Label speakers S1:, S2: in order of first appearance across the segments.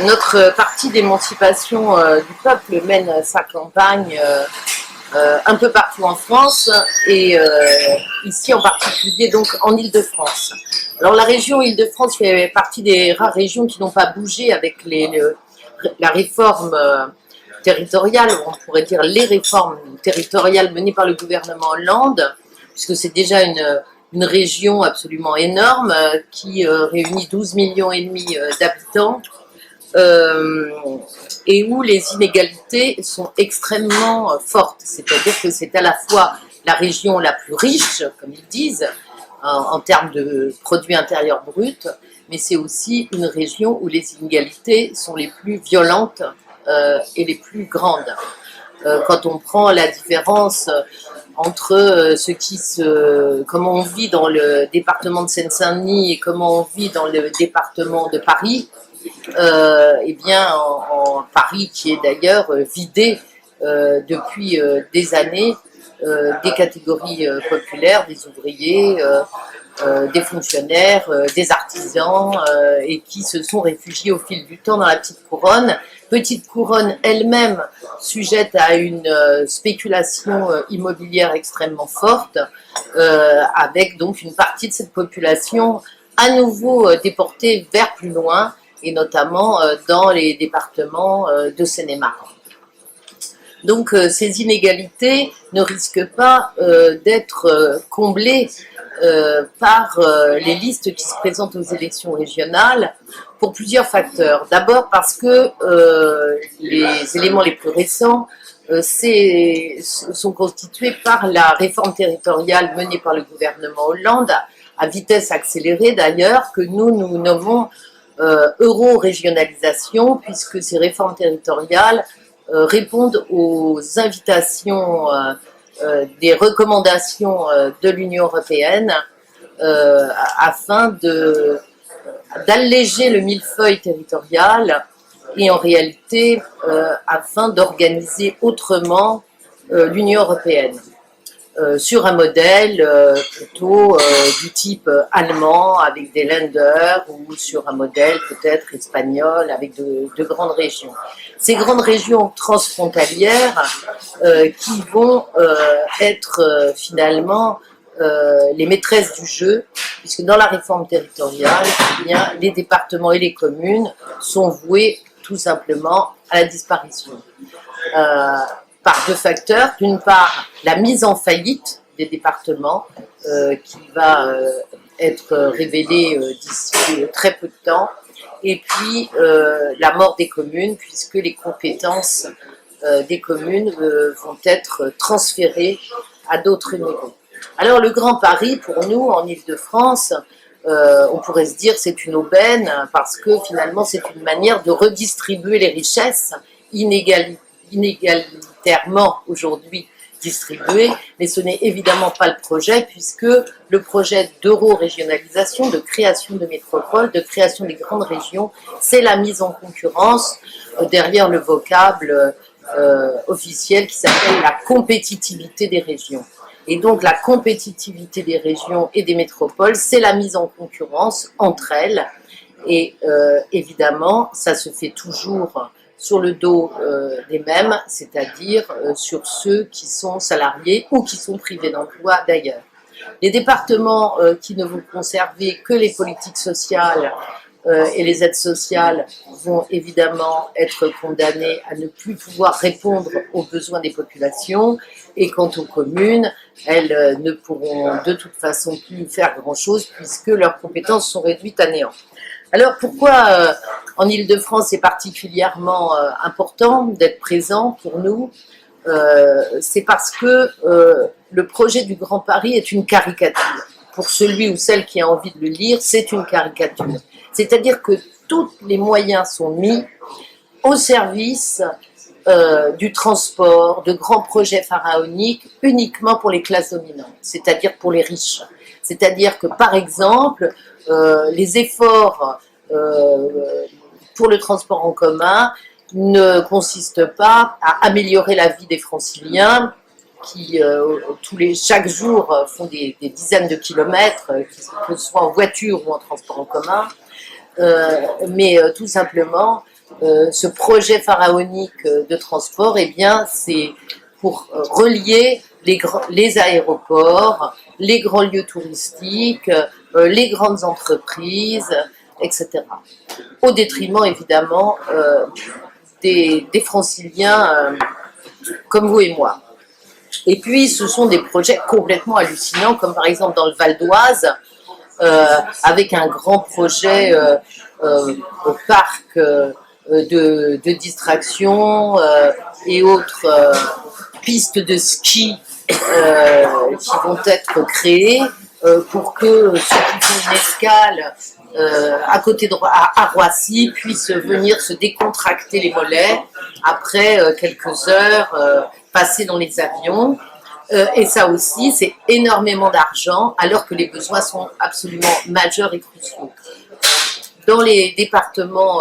S1: Notre parti d'émancipation du peuple mène sa campagne un peu partout en France et ici en particulier donc en Île-de-France. Alors la région Île-de-France fait partie des rares régions qui n'ont pas bougé avec la réforme territoriale, on pourrait dire les réformes territoriales menées par le gouvernement Hollande, puisque c'est déjà une région absolument énorme qui réunit 12 millions et demi d'habitants. Et où les inégalités sont extrêmement fortes. C'est-à-dire que c'est à la fois la région la plus riche, comme ils disent, en termes de produit intérieur brut, mais c'est aussi une région où les inégalités sont les plus violentes et les plus grandes. Quand on prend la différence entre comment on vit dans le département de Seine-Saint-Denis et comment on vit dans le département de Paris, eh bien, en Paris, qui est d'ailleurs vidé depuis des années des catégories populaires, des ouvriers, des fonctionnaires, des artisans, et qui se sont réfugiés au fil du temps dans la petite couronne elle-même sujette à une spéculation immobilière extrêmement forte, avec donc une partie de cette population à nouveau déportée vers plus loin, et notamment dans les départements de Seine-et-Marne. Donc ces inégalités ne risquent pas d'être comblées par les listes qui se présentent aux élections régionales pour plusieurs facteurs. D'abord parce que les éléments les plus récents sont constitués par la réforme territoriale menée par le gouvernement Hollande, à vitesse accélérée d'ailleurs, que nous nommons euro-régionalisation, puisque ces réformes territoriales répondent aux invitations, des recommandations de l'Union européenne afin d'alléger le millefeuille territorial et en réalité afin d'organiser autrement l'Union européenne. Sur un modèle plutôt du type allemand avec des Länder ou sur un modèle peut-être espagnol avec de grandes régions. Ces grandes régions transfrontalières qui vont être finalement les maîtresses du jeu, puisque dans la réforme territoriale, eh bien, les départements et les communes sont voués tout simplement à la disparition. Par deux facteurs. D'une part, la mise en faillite des départements qui va être révélée d'ici très peu de temps, et puis la mort des communes, puisque les compétences des communes vont être transférées à d'autres niveaux. Alors le Grand Paris, pour nous, en Île-de-France, on pourrait se dire c'est une aubaine, parce que finalement c'est une manière de redistribuer les richesses inégalitairement aujourd'hui distribuées, mais ce n'est évidemment pas le projet, puisque le projet d'euro-régionalisation, de création de métropoles, de création des grandes régions, c'est la mise en concurrence derrière le vocable officiel qui s'appelle la compétitivité des régions. Et donc la compétitivité des régions et des métropoles, c'est la mise en concurrence entre elles, et évidemment, ça se fait toujours sur le dos des mêmes, c'est-à-dire sur ceux qui sont salariés ou qui sont privés d'emploi d'ailleurs. Les départements qui ne vont conserver que les politiques sociales et les aides sociales vont évidemment être condamnés à ne plus pouvoir répondre aux besoins des populations, et quant aux communes, elles ne pourront de toute façon plus faire grand-chose puisque leurs compétences sont réduites à néant. Alors pourquoi en Île-de-France c'est particulièrement important d'être présent pour nous? C'est parce que le projet du Grand Paris est une caricature. Pour celui ou celle qui a envie de le lire, c'est une caricature. C'est-à-dire que tous les moyens sont mis au service du transport, de grands projets pharaoniques uniquement pour les classes dominantes, c'est-à-dire pour les riches. C'est-à-dire que par exemple, les efforts pour le transport en commun ne consistent pas à améliorer la vie des franciliens qui chaque jour font des dizaines de kilomètres, que ce soit en voiture ou en transport en commun, mais tout simplement ce projet pharaonique de transport, eh bien, c'est pour relier les aéroports, les grands lieux touristiques, les grandes entreprises, etc. Au détriment, évidemment, des franciliens comme vous et moi. Et puis, ce sont des projets complètement hallucinants, comme par exemple dans le Val d'Oise, avec un grand projet au parc de distraction et autres pistes de ski qui vont être créées pour que ceux qui font une escale à côté à Roissy puissent venir se décontracter les mollets après quelques heures passées dans les avions. Et ça aussi, c'est énormément d'argent, alors que les besoins sont absolument majeurs et cruciaux. Dans les départements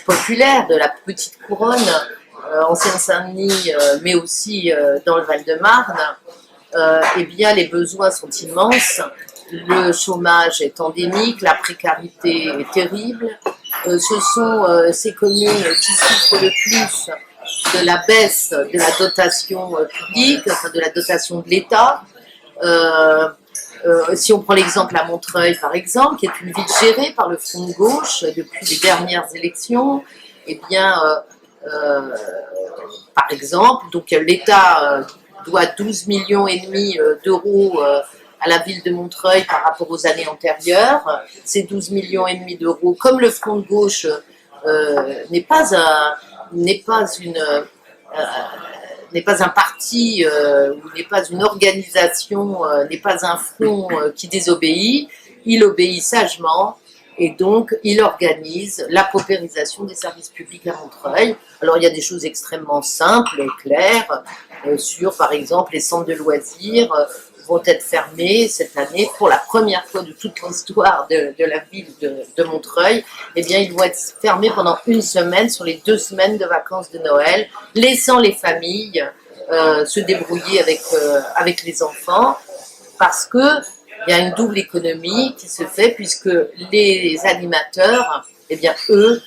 S1: populaires de la Petite Couronne, en Seine-Saint-Denis, mais aussi dans le Val-de-Marne, eh bien, les besoins sont immenses. Le chômage est endémique, la précarité est terrible. Ce sont ces communes qui souffrent le plus de la baisse de la dotation publique, enfin de la dotation de l'État. Si on prend l'exemple à Montreuil, par exemple, qui est une ville gérée par le Front de gauche depuis les dernières élections, eh bien, par exemple, donc l'État doit 12,5 millions d'euros à la ville de Montreuil par rapport aux années antérieures. Ces 12,5 millions d'euros, comme le Front de gauche n'est pas un parti ou n'est pas une organisation, n'est pas un front qui désobéit, il obéit sagement et donc il organise la paupérisation des services publics à Montreuil. Alors il y a des choses extrêmement simples et claires sur par exemple les centres de loisirs vont être fermés cette année pour la première fois de toute l'histoire de la ville de Montreuil. Eh bien, ils vont être fermés pendant une semaine sur les 2 semaines de vacances de Noël, laissant les familles se débrouiller avec les enfants, parce que il y a une double économie qui se fait puisque les animateurs, eh bien, eux,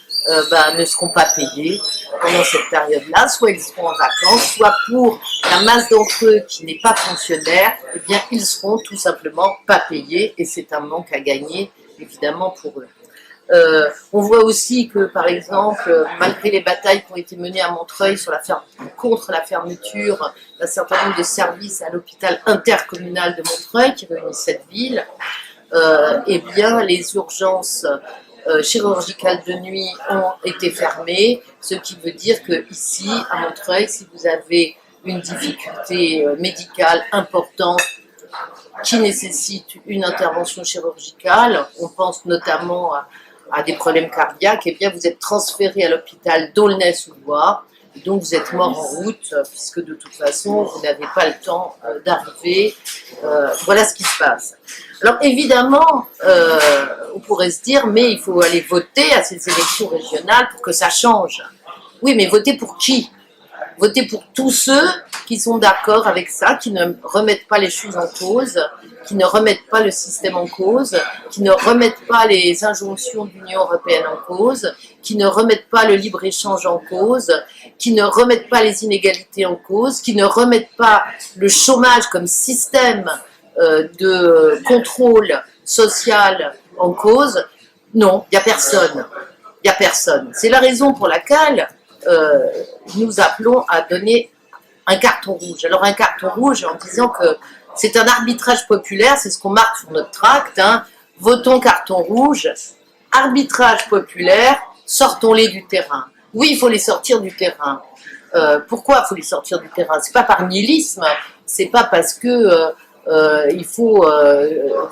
S1: ne seront pas payés pendant cette période-là, soit ils seront en vacances, soit pour la masse d'entre eux qui n'est pas fonctionnaire, eh bien ils seront tout simplement pas payés et c'est un manque à gagner évidemment pour eux. On voit aussi que par exemple, malgré les batailles qui ont été menées à Montreuil contre la fermeture d'un certain nombre de services à l'hôpital intercommunal de Montreuil qui réunit cette ville, eh bien les urgences chirurgicales de nuit ont été fermées, ce qui veut dire que ici, à Montreuil, si vous avez une difficulté médicale importante qui nécessite une intervention chirurgicale, on pense notamment à des problèmes cardiaques, eh bien vous êtes transféré à l'hôpital d'Aulnay-sous-Bois, donc vous êtes mort en route, puisque de toute façon, vous n'avez pas le temps d'arriver. Voilà ce qui se passe. Alors évidemment, on pourrait se dire, mais il faut aller voter à ces élections régionales pour que ça change. Oui, mais voter pour qui? Voter pour tous ceux qui sont d'accord avec ça, qui ne remettent pas les choses en cause, qui ne remettent pas le système en cause, qui ne remettent pas les injonctions de l'Union européenne en cause, qui ne remettent pas le libre-échange en cause, qui ne remettent pas les inégalités en cause, qui ne remettent pas le chômage comme système de contrôle social en cause. Non, il n'y a personne. Il n'y a personne. C'est la raison pour laquelle nous appelons à donner un carton rouge. Alors un carton rouge en disant que c'est un arbitrage populaire, c'est ce qu'on marque sur notre tract, hein. Votons carton rouge, arbitrage populaire, sortons-les du terrain. Oui, il faut les sortir du terrain. Pourquoi il faut les sortir du terrain? C'est pas par nihilisme, c'est pas parce que il faut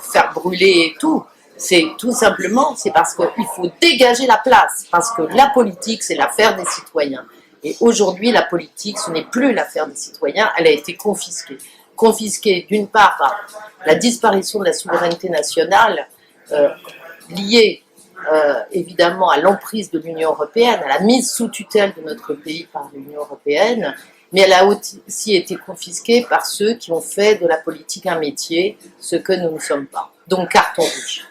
S1: faire brûler tout. C'est tout simplement, c'est parce qu'il faut dégager la place, parce que la politique, c'est l'affaire des citoyens. Et aujourd'hui, la politique, ce n'est plus l'affaire des citoyens, elle a été confisquée. Confisquée d'une part par la disparition de la souveraineté nationale, liée évidemment à l'emprise de l'Union européenne, à la mise sous tutelle de notre pays par l'Union européenne, mais elle a aussi été confisquée par ceux qui ont fait de la politique un métier, ce que nous ne sommes pas. Donc carton rouge.